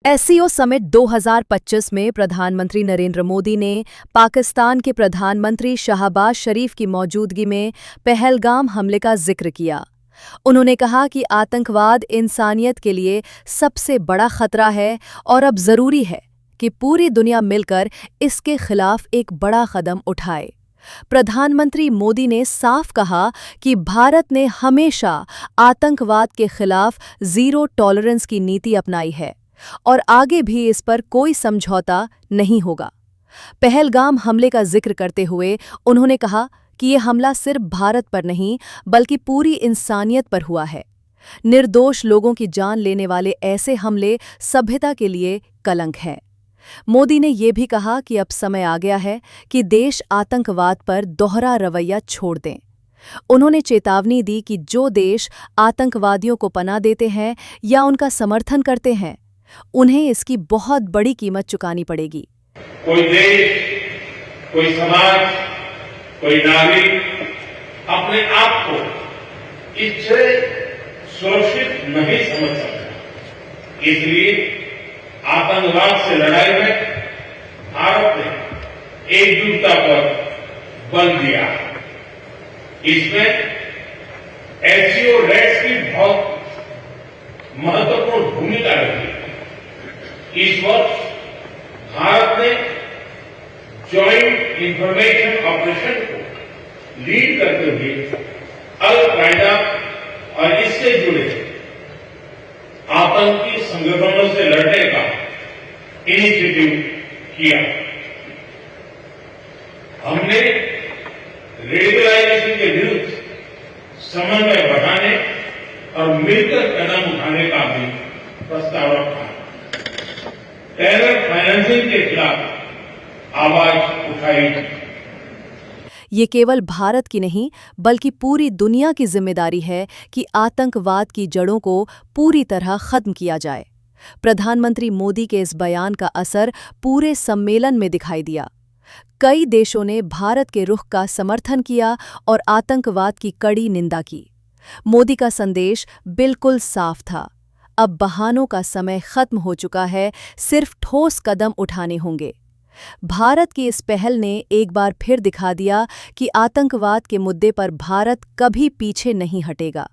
SCO summit 2025 में प्रधानमंत्री नरेंद्र मोदी ने पाकिस्तान के प्रधानमंत्री शहबाज शरीफ की मौजूदगी में पहलगाम हमले का जिक्र किया। उन्होंने कहा कि आतंकवाद इंसानियत के लिए सबसे बड़ा खतरा है और अब जरूरी है कि पूरी दुनिया मिलकर इसके खिलाफ एक बड़ा कदम उठाए। प्रधानमंत्री मोदी ने साफ कहा कि भारत ने हमेशा आतंकवाद के खिलाफ जीरो टॉलरेंस की नीति अपनाई है और आगे भी इस पर कोई समझौता नहीं होगा। पहलगाम हमले का जिक्र करते हुए उन्होंने कहा कि ये हमला सिर्फ भारत पर नहीं बल्कि पूरी इंसानियत पर हुआ है। निर्दोष लोगों की जान लेने वाले ऐसे हमले सभ्यता के लिए कलंक हैं। मोदी ने ये भी कहा कि अब समय आ गया है कि देश आतंकवाद पर दोहरा रवैया छोड़ दें। उन्होंने चेतावनी दी कि जो देश आतंकवादियों को पनाह देते हैं या उनका समर्थन करते हैं, उन्हें इसकी बहुत बड़ी कीमत चुकानी पड़ेगी। कोई देश, कोई समाज, कोई नागरिक अपने आप को इससे सुरक्षित नहीं समझ सकता। इसलिए आतंकवाद से लड़ाई में भारत ने एकजुटता पर बल दिया। इसमें एससीओ रेट्स की बहुत महत्वपूर्ण भूमिका रही। इस वर्ष भारत ने जॉइंट इंफॉर्मेशन ऑपरेशन को लीड करते हुए अल कायदा और इससे जुड़े आतंकी संगठनों से लड़ने का इनिशिएटिव किया। हमने रेडिकलाइजेशन के विरुद्ध समन्वय बढ़ाने और मिलकर कदम उठाने का भी प्रस्ताव रखा। टेरर फाइनेंसिंग के खिलाफ आवाज उठाई। ये केवल भारत की नहीं बल्कि पूरी दुनिया की जिम्मेदारी है कि आतंकवाद की जड़ों को पूरी तरह खत्म किया जाए। प्रधानमंत्री मोदी के इस बयान का असर पूरे सम्मेलन में दिखाई दिया। कई देशों ने भारत के रुख का समर्थन किया और आतंकवाद की कड़ी निंदा की। मोदी का संदेश बिल्कुल साफ था। अब बहानों का समय खत्म हो चुका है, सिर्फ ठोस कदम उठाने होंगे। भारत की इस पहल ने एक बार फिर दिखा दिया कि आतंकवाद के मुद्दे पर भारत कभी पीछे नहीं हटेगा।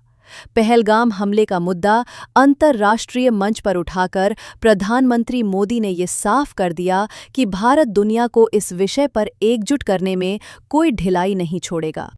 पहलगाम हमले का मुद्दा अंतर्राष्ट्रीय मंच पर उठाकर प्रधानमंत्री मोदी ने ये साफ कर दिया कि भारत दुनिया को इस विषय पर एकजुट करने में कोई ढिलाई नहीं छोड़ेगा।